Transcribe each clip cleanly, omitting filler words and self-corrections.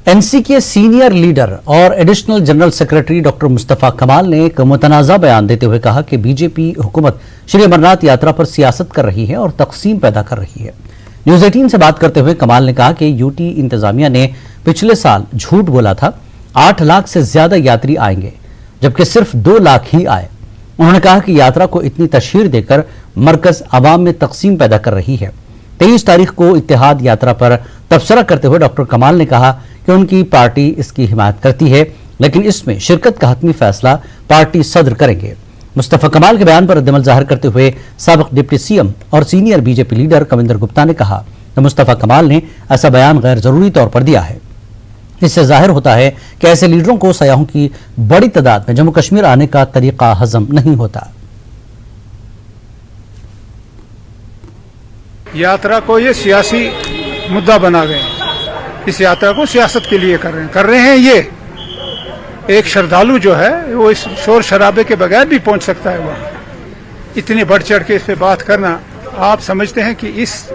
NC के senior leader और additional general secretary doctor Mustafa कमाल ने एक मुतनाज़ा बयान देते हुए कहा कि बीजेपी हुकूमत श्री अमरनाथ यात्रा पर सियासत कर रही है और तकसीम पैदा कर रही है। न्यूज़ 18 से बात करते हुए कमाल ने कहा कि यूटी इंतजामिया ने पिछले साल झूठ बोला था 8 लाख से ज्यादा यात्री आएंगे, जबकि सिर्फ 2 लाख ही आए। उन्होंने कहा कि यात्रा को इतनी तशहीर देकर मरकज आवाम में तकसीम पैदा कर रही है। 23 तारीख को इत्तेहाद यात्रा पर तबसरा करते हुए डॉक्टर कमाल ने कहा कि उनकी पार्टी इसकी हिमायत करती है, लेकिन इसमें शिरकत का हतमी फैसला पार्टी सदर करेंगे। मुस्तफा कमाल के बयान पर रद्दअमल जाहिर करते हुए साबिक डिप्टी सीएम और senior BJP leader Kavinder Gupta ने कहा कि मुस्तफा कमाल ने ऐसा बयान गैर जरूरी तौर पर दिया है। इससे जाहिर होता है कि ऐसे लीडरों को सयाहों की बड़ी तादाद में जम्मू कश्मीर आने का तरीका हजम नहीं होता। यात्रा को ये सियासी मुद्दा बना गए, इस यात्रा को सियासत के लिए कर रहे हैं। ये एक श्रद्धालु जो है वो इस शोर शराबे के बगैर भी पहुंच सकता है वहाँ। इतने बढ़ चढ़ के इस पे बात करना, आप समझते हैं कि इस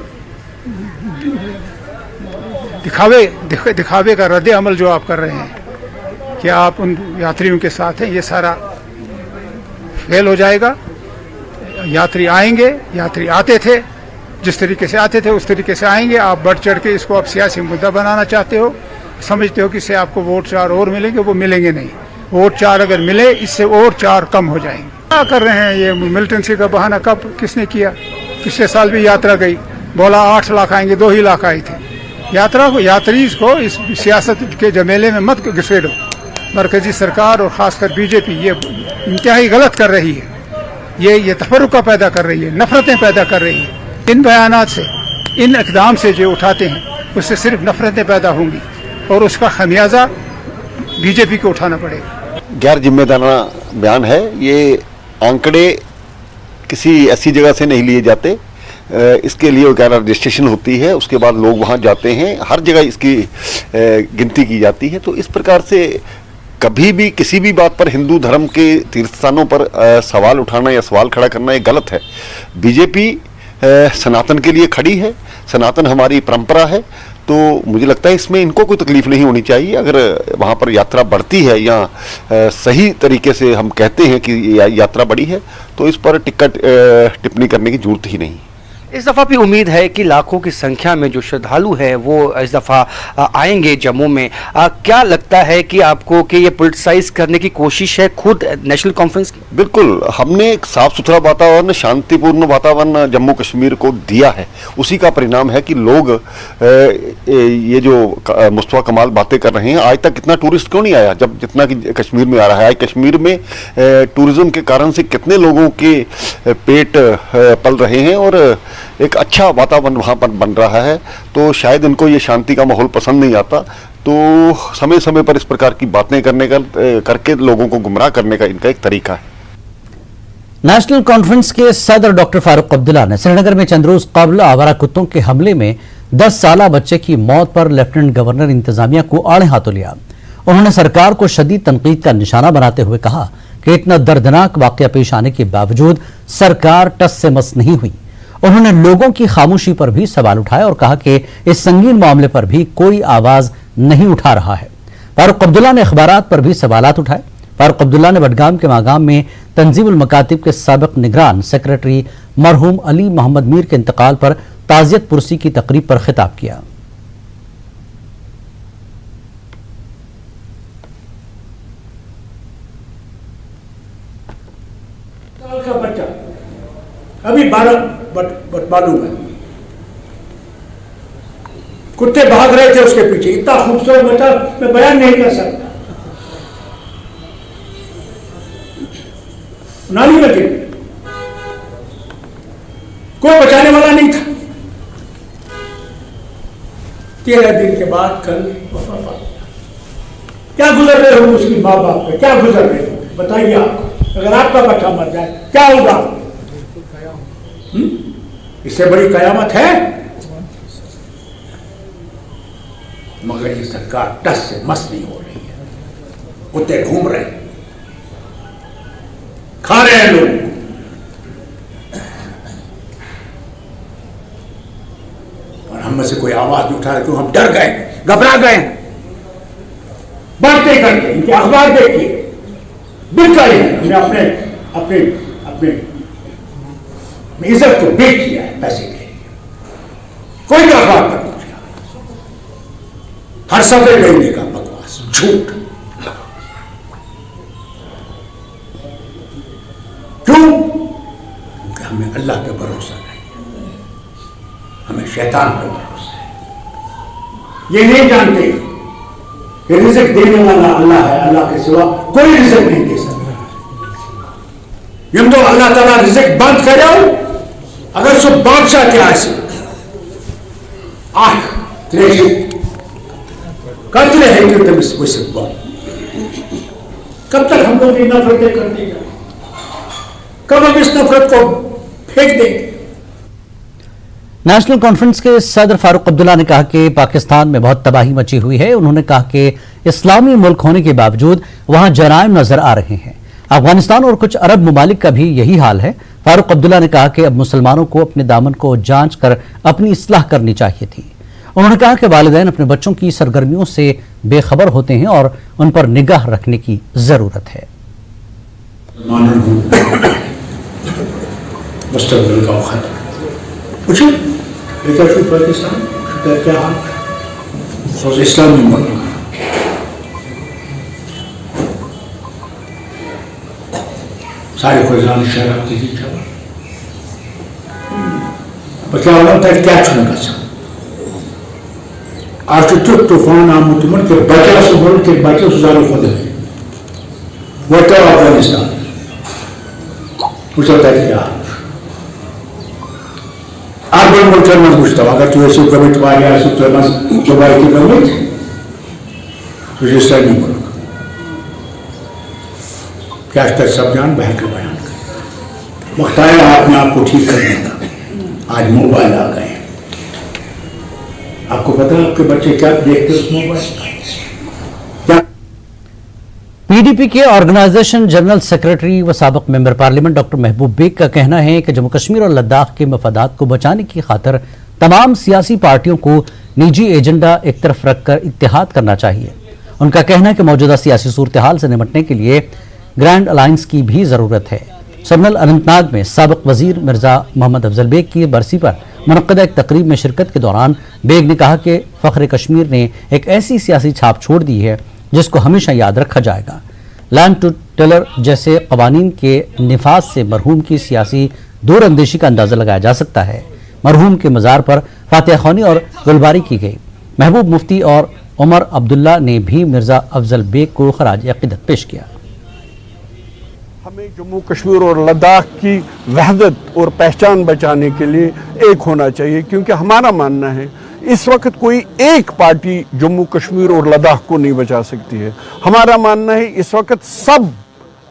दिखावे का रद्द अमल जो आप कर रहे हैं कि आप उन यात्रियों के साथ हैं, ये सारा फेल हो जाएगा। यात्री आएंगे, यात्री आते थे, जिस तरीके से आते थे उस तरीके से आएंगे। आप बढ़ चढ़ के इसको आप सियासी मुद्दा बनाना चाहते हो, समझते हो कि इससे आपको वोट 4 और मिलेंगे, वो मिलेंगे नहीं। वोट 4 अगर मिले, इससे और 4 कम हो जाएंगे। क्या कर रहे हैं ये मिलिटेंसी का बहाना? कब किसने किया? पिछले साल भी यात्रा गई, बोला 8 लाख आएंगे, 2 ही लाख आए थे। यात्री को इस सियासत के जमेले में मत घसीटो। मरकजी सरकार और खासकर बीजेपी ये इंतहाई गलत कर रही है। ये तफर्रुका पैदा कर रही है, नफरतें पैदा कर रही है। इन बयानात से, इन इक़दाम से जो उठाते हैं, उससे सिर्फ नफरतें पैदा होंगी और उसका खमियाजा बीजेपी को उठाना पड़ेगा। गैर जिम्मेदाराना बयान है। ये आंकड़े किसी ऐसी जगह से नहीं लिए जाते, इसके लिए वगैरह रजिस्ट्रेशन होती है, उसके बाद लोग वहाँ जाते हैं, हर जगह इसकी गिनती की जाती है। तो इस प्रकार से कभी भी किसी भी बात पर हिंदू धर्म के तीर्थ स्थानों पर सवाल उठाना या सवाल खड़ा करना ये गलत है। बीजेपी सनातन के लिए खड़ी है, सनातन हमारी परंपरा है, तो मुझे लगता है इसमें इनको कोई तकलीफ नहीं होनी चाहिए। अगर वहाँ पर यात्रा बढ़ती है या सही तरीके से हम कहते हैं कि यात्रा बढ़ी है, तो इस पर टिप्पणी करने की जरूरत ही नहीं। इस दफ़ा भी उम्मीद है कि लाखों की संख्या में जो श्रद्धालु है वो इस दफ़ा आएंगे जम्मू में। क्या लगता है कि आपको कि ये पॉलिटिसाइज करने की कोशिश है खुद नेशनल कॉन्फ्रेंस की? बिल्कुल, हमने एक साफ सुथरा वातावरण, शांतिपूर्ण वातावरण जम्मू कश्मीर को दिया है। उसी का परिणाम है कि लोग ये जो मुस्तफा कमाल बातें कर रहे हैं, आज तक इतना टूरिस्ट क्यों नहीं आया जब जितना कि कश्मीर में आ रहा है। आज कश्मीर में टूरिज्म के कारण से कितने लोगों के पेट पल रहे हैं और एक अच्छा वातावरण वहाँ पर बन रहा है। तो शायद इनको ये शांति का माहौल पसंद नहीं आता, तो समय समय पर इस प्रकार की बातें करके लोगों को गुमराह करने का इनका एक तरीका है। नेशनल कॉन्फ्रेंस के सदर डॉक्टर फारूक अब्दुल्ला ने श्रीनगर में चंद रोज कबल आवारा कुत्तों के हमले में 10 साला बच्चे की मौत पर लेफ्टिनेंट गवर्नर इंतजामिया को आड़े हाथों लिया। उन्होंने सरकार को शदीद तनकीद का निशाना बनाते हुए कहा कि इतना दर्दनाक वाकया पेश आने के बावजूद सरकार टस से मस नहीं हुई। उन्होंने लोगों की खामोशी पर भी सवाल उठाए और कहा कि इस संगीन मामले पर भी कोई आवाज नहीं उठा रहा है। फारूक अब्दुल्ला ने अखबारात पर भी सवालात उठाए। फारूक अब्दुल्ला ने बडगाम के मागाम में तंजीमुल मकातिब के साबिक निगरान सेक्रेटरी मरहूम अली मोहम्मद मीर के इंतकाल पर ताजियत पुरसी की तकरीब पर खिताब किया। का बच्चा अभी 12 मालूम है, कुत्ते भाग रहे थे उसके पीछे। इतना खूबसूरत बच्चा मैं बयान नहीं कर सकता। नाली में गिर, कोई बचाने वाला नहीं था। 13 दिन के बाद कल क्या गुजर रहे हो उसकी माँ बाप पे, क्या गुजर रहे हो बताइए। आपको अगर आपका बच्चा मर जाए क्या होगा? इससे बड़ी कयामत है। मगर ये सरकार टस से मस नहीं हो रही है। कुत्ते घूम रहे हैं, खा रहे हैं लोग। और हम में से कोई आवाज नहीं उठा रहा, क्यों? हम डर गए, घबरा गए। बढ़ते करते इनके अखबार देखिए, बिक गए हैं। हमने अपने अपने अपने इज्जत को बेच दिया है पैसे के लिए। कोई का अखबार पर पूछा, हर सफे लेने का बकवास, झूठ। क्यों? क्योंकि हमें अल्लाह पे भरोसा नहीं है, हमें शैतान पे भरोसा है। ये नहीं जानते कि रिज़्क देने वाला अल्लाह है, अल्लाह के सिवा कोई रिज़्क नहीं दे सकता। यम तो अल्लाह ताला रिज़्क बंद करे, अगर सो बादशाह के आसे आख त्रेशी कतले है कि तुम इसको सिर्फ कब तक हम लोग ये नफरतें करते जाए? कब हम इस नफरत को फेंक देंगे? नेशनल कॉन्फ्रेंस के सदर फारूक अब्दुल्ला ने कहा कि पाकिस्तान में बहुत तबाही मची हुई है। उन्होंने कहा कि इस्लामी मुल्क होने के बावजूद वहां जराइम नजर आ रहे हैं। अफगानिस्तान और कुछ अरब ममालिक का भी यही हाल है। फारूक अब्दुल्ला ने कहा कि अब मुसलमानों को अपने दामन को जांच कर अपनी इस्लाह करनी चाहिए थी। उन्होंने कहा कि वालिदैन अपने बच्चों की सरगर्मियों से बेखबर होते हैं और उन पर निगाह रखने की जरूरत है। मुस्तकबिल का खतरा पूछो, पाकिस्तान क्या हाल? इस्लामी मुल्क सारे खुदान शराब की खबर क्या क्या चुनेगा सब आज तो चुप तूफान आमुतमन के बचा से बोल के बचे सुधार खुद है वो तो अफगानिस्तान पूछा था क्या अर्बन मुल्क में पूछता अगर तू ऐसे कमिट मारे ऐसे तो मस दुबई की कमिट तो इस्लामी मुल्क क्या तक सब जान बहन का बयान कर वक्त आया अपने आप को ठीक करने का। आज मोबाइल आ गए, आपको पता है आपके बच्चे क्या देखते हैं उस मोबाइल क्या? पीडीपी के ऑर्गेनाइजेशन जनरल सेक्रेटरी व साबिक मेंबर पार्लियामेंट डॉक्टर महबूब बेग का कहना है कि जम्मू कश्मीर और लद्दाख के मफादात को बचाने की खातिर तमाम सियासी पार्टियों को निजी एजेंडा एक तरफ रखकर इत्तेहाद करना चाहिए। उनका कहना है कि मौजूदा सियासी सूरत हाल से निपटने के लिए ग्रैंड अलायंस की भी जरूरत है। सरनल अनंतनाग में साबिक वजीर मिर्जा मोहम्मद अफजल बेग की बरसी पर मुनक्कदा एक तकरीब में शिरकत के दौरान बेग ने कहा कि फख्र कश्मीर ने एक ऐसी सियासी छाप छोड़ दी है जिसको हमेशा याद रखा जाएगा। लैंड टू टेलर जैसे कवानीन के निफाज से मरहूम की सियासी दूरअंदेशी का अंदाजा लगाया जा सकता है। मरहूम के मज़ार पर फातिहा ख्वानी और गुलबारी की गई। महबूब मुफ्ती और उमर अब्दुल्ला ने भी मिर्जा अफजल बेग को खराज अकीदत पेश किया। हमें जम्मू कश्मीर और लद्दाख की वहदत और पहचान बचाने के लिए एक होना चाहिए, क्योंकि हमारा मानना है इस वक्त कोई एक पार्टी जम्मू कश्मीर और लद्दाख को नहीं बचा सकती है। हमारा मानना है इस वक्त सब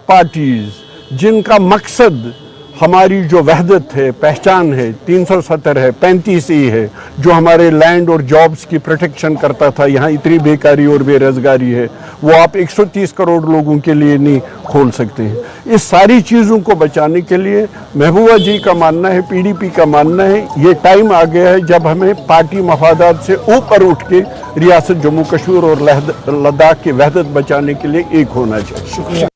पार्टीज जिनका मकसद हमारी जो वहदत है, पहचान है, 370 है, 35E है, जो हमारे लैंड और जॉब्स की प्रोटेक्शन करता था, यहाँ इतनी बेकारी और बेरोजगारी है, वो आप 130 करोड़ लोगों के लिए नहीं खोल सकते हैं। इस सारी चीज़ों को बचाने के लिए महबूबा जी का मानना है, पीडीपी का मानना है, ये टाइम आ गया है जब हमें पार्टी मफादात से ऊपर उठ के रियासत जम्मू कश्मीर और लद्दाख की वहदत बचाने के लिए एक होना चाहिए।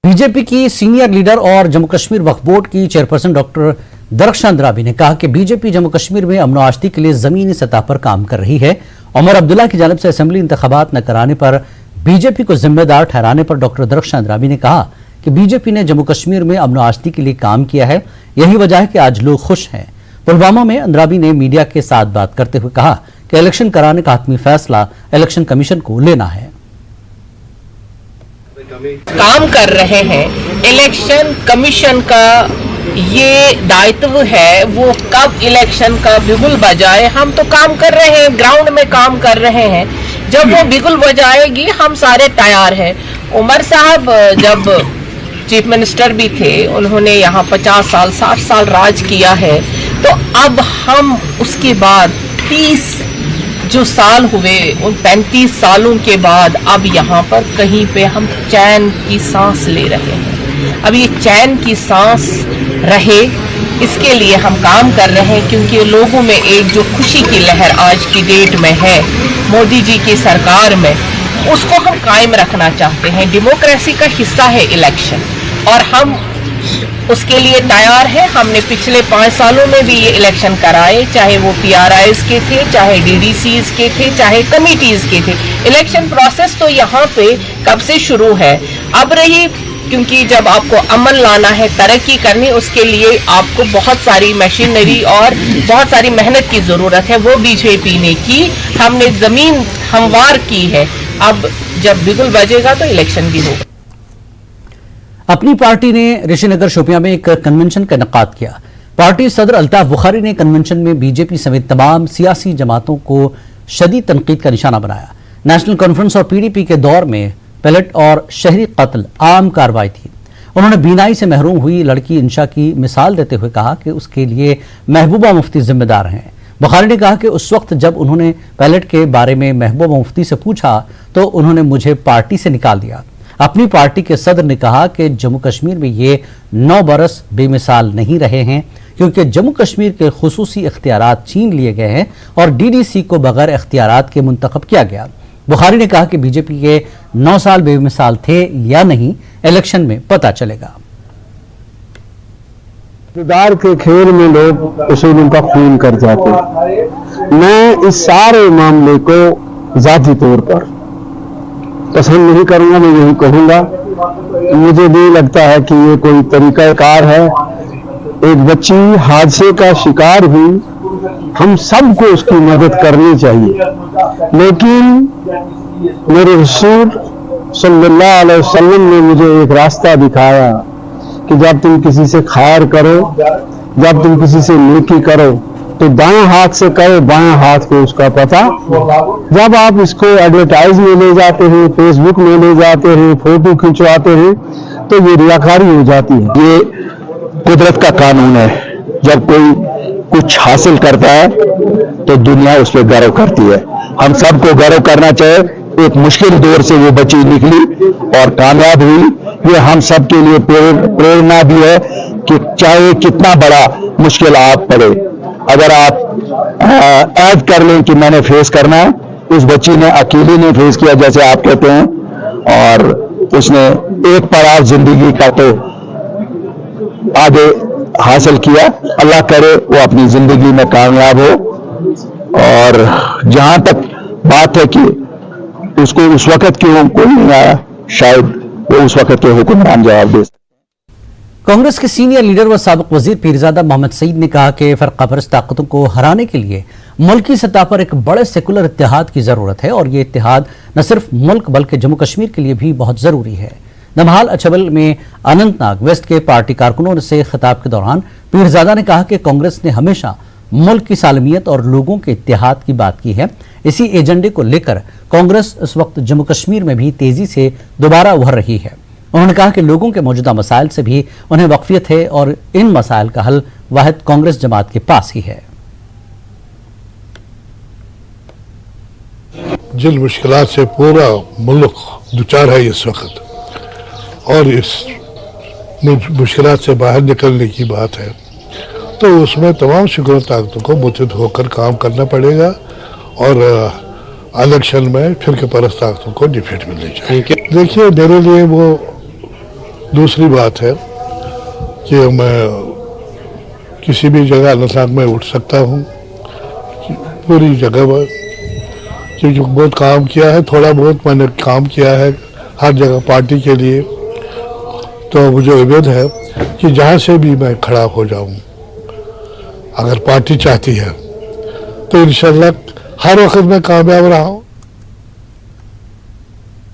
बीजेपी की सीनियर लीडर और जम्मू कश्मीर वक्फ बोर्ड की चेयरपर्सन डॉक्टर दरख्शां अंद्राबी ने कहा कि बीजेपी जम्मू कश्मीर में अमन आश्ती के लिए जमीनी सतह पर काम कर रही है। उमर अब्दुल्ला की जानिब से असेंबली इंतखाबात न कराने पर बीजेपी को जिम्मेदार ठहराने पर डॉक्टर दरख्शां अंद्राबी ने कहा कि बीजेपी ने जम्मू कश्मीर में अमन आश्ती के लिए काम किया है, यही वजह है कि आज लोग खुश हैं। पुलवामा में अंद्राबी ने मीडिया के साथ बात करते हुए कहा कि इलेक्शन कराने का हतमी फैसला इलेक्शन कमीशन को लेना है। काम कर रहे हैं, इलेक्शन कमीशन का ये दायित्व है वो कब इलेक्शन का बिगुल बजाए। हम तो काम कर रहे हैं, ग्राउंड में काम कर रहे हैं, जब वो बिगुल बजाएगी हम सारे तैयार हैं। उमर साहब जब चीफ मिनिस्टर भी थे, उन्होंने यहाँ 50 साल 60 साल राज किया है, तो अब हम उसके बाद 30 जो साल हुए, उन 35 सालों के बाद अब यहाँ पर कहीं पे हम चैन की सांस ले रहे हैं। अब ये चैन की सांस रहे, इसके लिए हम काम कर रहे हैं, क्योंकि लोगों में एक जो खुशी की लहर आज की डेट में है मोदी जी की सरकार में, उसको हम कायम रखना चाहते हैं। डेमोक्रेसी का हिस्सा है इलेक्शन और हम उसके लिए तैयार है। हमने पिछले 5 सालों में भी ये इलेक्शन कराए, चाहे वो PRIs के थे, चाहे DDCs के थे, चाहे कमिटीज के थे। इलेक्शन प्रोसेस तो यहाँ पे कब से शुरू है। अब रही, क्योंकि जब आपको अमन लाना है, तरक्की करनी, उसके लिए आपको बहुत सारी मशीनरी और बहुत सारी मेहनत की जरूरत है। वो बीजेपी ने की, हमने जमीन हमवार की है। अब जब बिगुल बजेगा तो इलेक्शन भी होगा। अपनी पार्टी ने ऋषिनगर शोपियां में एक कन्वेंशन का इनेकाद किया। पार्टी सदर अल्ताफ बुखारी ने कन्वेंशन में बीजेपी समेत तमाम सियासी जमातों को शदीद तनकीद का निशाना बनाया। नेशनल कॉन्फ्रेंस और PDP के दौर में पेलेट और शहरी कत्ल आम कार्रवाई थी। उन्होंने बीनाई से महरूम हुई लड़की इंशा की मिसाल देते हुए कहा कि उसके लिए महबूबा मुफ्ती जिम्मेदार हैं। बुखारी ने कहा कि उस वक्त जब उन्होंने पेलेट के बारे में महबूबा मुफ्ती से पूछा तो उन्होंने मुझे पार्टी से निकाल दिया। अपनी पार्टी के सदर ने कहा कि जम्मू कश्मीर में ये 9 बरस बेमिसाल नहीं रहे हैं, क्योंकि जम्मू कश्मीर के खुसूसी इख्तियारात छीन लिए गए हैं और DDC को बगैर इख्तियारात के मुंतखब किया गया। बुखारी ने कहा कि बीजेपी के 9 साल बेमिसाल थे या नहीं, इलेक्शन में पता चलेगा। इक़्तिदार के खेल में लोग उसूल उनका खून कर जाते हैं। मैं इस सारे मामले को जाती तौर पर पसंद नहीं करूंगा। मैं यही कहूंगा, मुझे नहीं लगता है कि ये कोई तरीकाकार है। एक बच्ची हादसे का शिकार हुई, हम सबको उसकी मदद करनी चाहिए, लेकिन मेरे रसूल सल्लल्लाहु अलैहि वसल्लम ने मुझे एक रास्ता दिखाया कि जब तुम किसी से खैर करो, जब तुम किसी से नेकी करो तो दाएं हाथ से करो, बाएं हाथ को उसका पता। जब आप इसको एडवर्टाइज में ले जाते हैं, फेसबुक में ले जाते हैं, फोटो खिंचवाते हैं, तो ये रियाकारी हो जाती है। ये कुदरत का कानून है, जब कोई कुछ हासिल करता है तो दुनिया उस पर गर्व करती है। हम सबको गर्व करना चाहिए। एक मुश्किल दौर से वो बच्ची निकली और कामयाब हुई। ये हम सब के लिए प्रेरणा भी है कि चाहे कितना बड़ा मुश्किल आप पड़े, अगर आप ऐड कर लें कि मैंने फेस करना है। उस बच्ची ने अकेली ने फेस किया, जैसे आप कहते हैं, और उसने एक पड़ाव जिंदगी का तो आगे हासिल किया। अल्लाह करे वो अपनी जिंदगी में कामयाब हो। और जहां तक बात है कि उसको उस वक्त क्यों कोई नहीं आया, शायद वो उस वक्त के हुक्मरान जवाब दे। कांग्रेस के सीनियर लीडर व साबिक वजीर पीरजादा मोहम्मद सईद ने कहा कि फरकापरस्त ताकतों को हराने के लिए मुल्की सतह पर एक बड़े सेकुलर इत्तेहाद की जरूरत है और ये इत्तेहाद न सिर्फ मुल्क बल्कि जम्मू कश्मीर के लिए भी बहुत जरूरी है। नमहाल अछबल में अनंतनाग वेस्ट के पार्टी कारकुनों से खिताब के दौरान पीरजादा ने कहा कि कांग्रेस ने हमेशा मुल्क की सालमियत और लोगों के इत्तेहाद की बात की है। इसी एजेंडे को लेकर कांग्रेस इस वक्त जम्मू कश्मीर में भी तेजी से दोबारा उभर रही है। उन्होंने कहा कि लोगों के मौजूदा मसाइल से भी उन्हें वाकफियत है और इन मसाइल का हल वाहिद कांग्रेस जमात के पास ही है। जिन मुश्किलात से पूरा मुल्क दुचार है इस वक्त, और इस मुश्किलात से बाहर निकलने की बात है, तो उसमें तमाम सेकुलर ताकतों को मुत्तहिद होकर काम करना पड़ेगा और इलेक्शन में फिरके परस्त ताकतों को डिफीट मिलनी चाहिए। देखिए, मेरे लिए वो दूसरी बात है कि मैं किसी भी जगह अनंतनाग में उठ सकता हूँ, पूरी जगह पर, क्योंकि बहुत काम किया है, थोड़ा बहुत मैंने काम किया है हर जगह पार्टी के लिए, तो मुझे उम्मीद है कि जहाँ से भी मैं खड़ा हो जाऊँ, अगर पार्टी चाहती है तो इंशाल्लाह हर वक्त मैं कामयाब रहा हूँ।